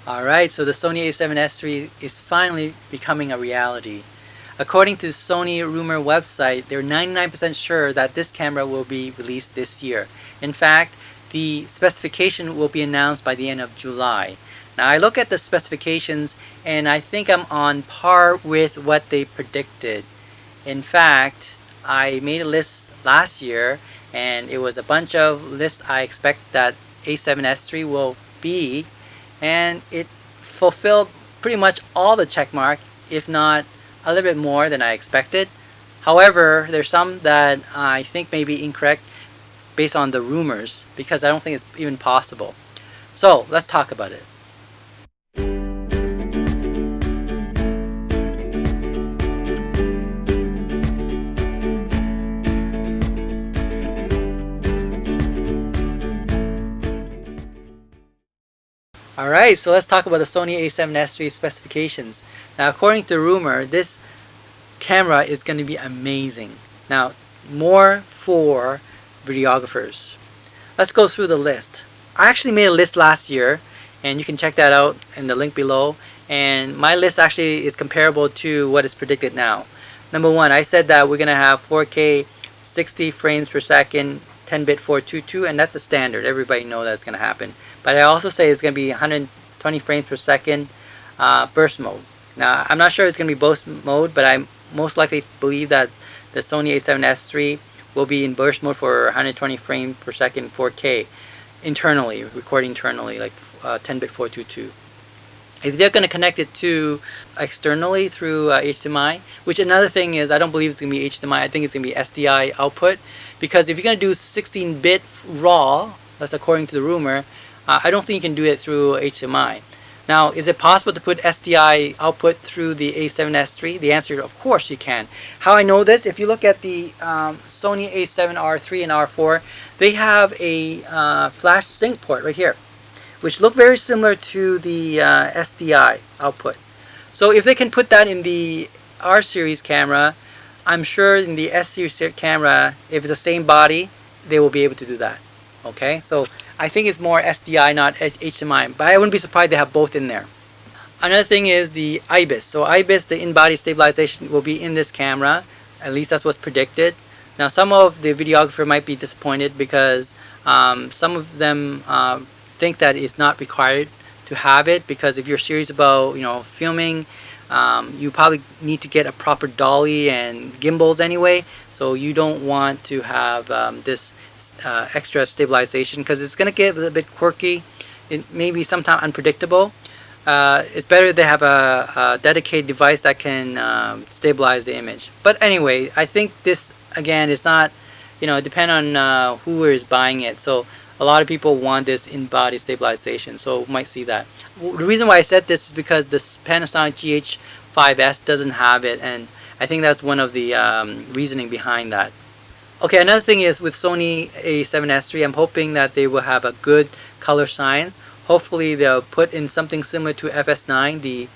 Alright, so the Sony a7s3 is finally becoming a reality. According to the Sony rumor website, they're 99% sure that this camera will be released this year. In fact, the specification will be announced by the end of July. Now I look at the specifications and I think I'm on par with what they predicted. In fact, I made a list last year and it was a bunch of lists I expect that a7s3 will be, and it fulfilled pretty much all the check mark, if not a little bit more than I expected. However, there's some that I think may be incorrect based on the rumors, because I don't think it's even possible. So let's talk about it. Alright, so let's talk about the Sony a7s3 specifications. Now, according to rumor, this camera is going to be amazing. Now, more for videographers. Let's go through the list. I actually made a list last year, and you can check that out in the link below. And my list actually is comparable to what is predicted now. Number one, I said that we're going to have 4K 60 frames per second, 10-bit 422, and that's a standard. Everybody knows that's going to happen. But I also say it's going to be 120 frames per second burst mode. Now, I'm not sure it's going to be burst mode, but I most likely believe that the Sony a7s3 will be in burst mode for 120 frames per second 4K internally, recording internally, like 10-bit 422. If they're going to connect it to externally through HDMI, which another thing is, I don't believe it's going to be HDMI, I think it's going to be SDI output, because if you're going to do 16-bit RAW, that's according to the rumor, I don't think you can do it through HDMI. Now, is it possible to put SDI output through the a7s3? The answer is, of course you can. How I know this, if you look at the Sony a7R3 and R4, they have a flash sync port right here, which look very similar to the SDI output. So if they can put that in the R series camera, I'm sure in the S series camera, if it's the same body, they will be able to do that. Okay, so I think it's more SDI, not HDMI, but I wouldn't be surprised they have both in there. Another thing is the IBIS. So IBIS, the in-body stabilization, will be in this camera. At least that's what's predicted. Now, some of the videographer might be disappointed because some of them think that it's not required to have it, because if you're serious about filming, you probably need to get a proper dolly and gimbals anyway. So you don't want to have this extra stabilization, because it's going to get a little bit quirky. It may be sometimes unpredictable. It's better to have a dedicated device that can stabilize the image. But anyway, I think this again is not, depend on who is buying it. So a lot of people want this in-body stabilization, so we might see that. The reason why I said this is because the Panasonic GH5S doesn't have it, and I think that's one of the reasoning behind that. Okay, another thing is with Sony a7s3, I'm hoping that they will have a good color science. Hopefully they'll put in something similar to FS9, the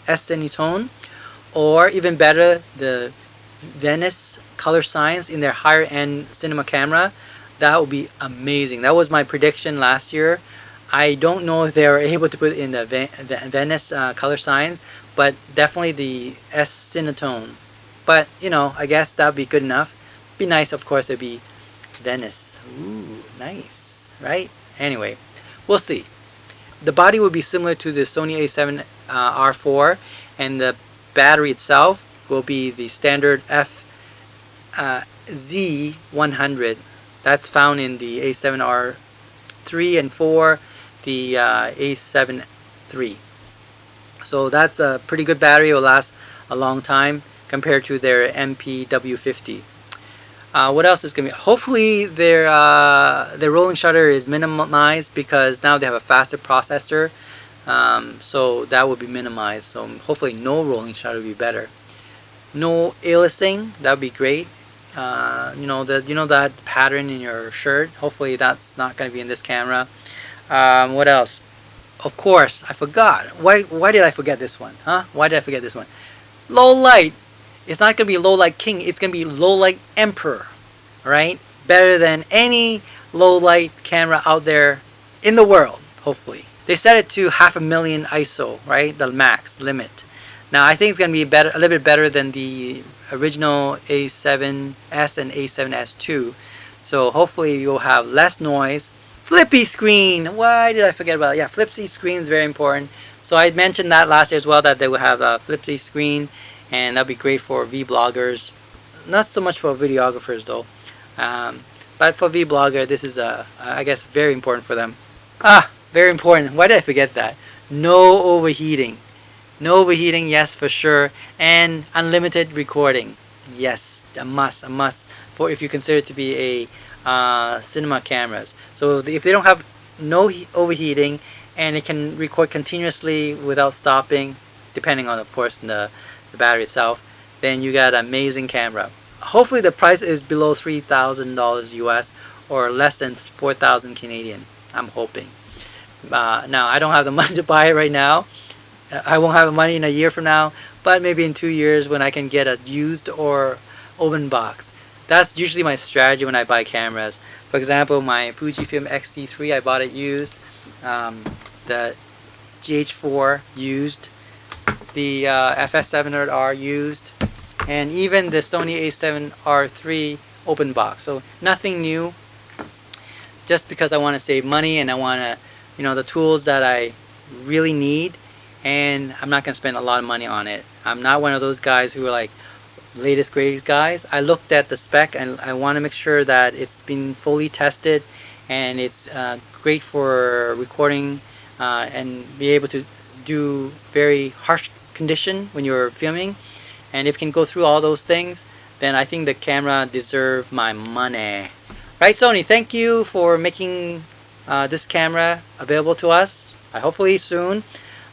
S-Cinetone, or even better, the Venice color science in their higher end cinema camera. That would be amazing. That was my prediction last year. I don't know if they were able to put in the Venice color science, but definitely the S-Cinetone. But I guess that would be good enough. Be nice, of course, it'd be Venice. Ooh, nice, right? Anyway, we'll see. The body will be similar to the Sony a7 R4, and the battery itself will be the standard Z100. That's found in the a7R3 and 4, the a7 III. So that's a pretty good battery. It will last a long time compared to their MPW50. What else is going to be? Hopefully their rolling shutter is minimized, because now they have a faster processor, so that will be minimized. So hopefully no rolling shutter will be better. No aliasing, that would be great. That pattern in your shirt. Hopefully that's not going to be in this camera. What else? Of course, I forgot. Why did I forget this one? Huh? Why did I forget this one? Low light. It's not going to be low light king. It's going to be low light emperor. Right? Better than any low light camera out there in the world, hopefully. they set it to 500,000 ISO, right? The max limit. Now I think it's going to be better, a little bit better than the original A7S and A7S2. So hopefully you'll have less noise. Flippy screen. Why did I forget about it? Yeah, flippy screen is very important. So I mentioned that last year as well, that they will have a flippy screen, and that'll be great for vloggers. Not so much for videographers though. But for vlogger, this is I guess very important for them. Very important. Why did I forget that? No overheating. No overheating, yes, for sure. And unlimited recording. Yes, a must for if you consider it to be a cinema cameras. So if they don't have no overheating and it can record continuously without stopping, depending on, of course, the battery itself, then you got an amazing camera. Hopefully the price is below $3,000 US or less than 4,000 Canadian. I'm hoping. Now I don't have the money to buy it right now. I won't have the money in a year from now, but maybe in 2 years when I can get a used or open box. That's usually my strategy when I buy cameras. For example, my Fujifilm X-T3, I bought it used. The GH4 used. The FS700R used. And even the Sony a7R3 open box. So nothing new. Just because I want to save money and I want to, the tools that I really need. And I'm not going to spend a lot of money on it. I'm not one of those guys who are like latest greatest guys. I looked at the spec and I want to make sure that it's been fully tested and it's great for recording and be able to do very harsh condition when you're filming. And if it can go through all those things, then I think the camera deserves my money. Right, Sony, thank you for making this camera available to us. Hopefully soon.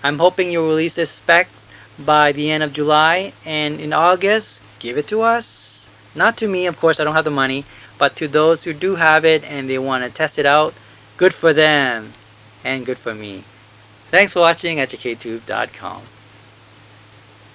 I'm hoping you'll release this specs by the end of July, and in August, give it to us. Not to me, of course, I don't have the money, but to those who do have it and they want to test it out, good for them and good for me. Thanks for watching EducateTube.com.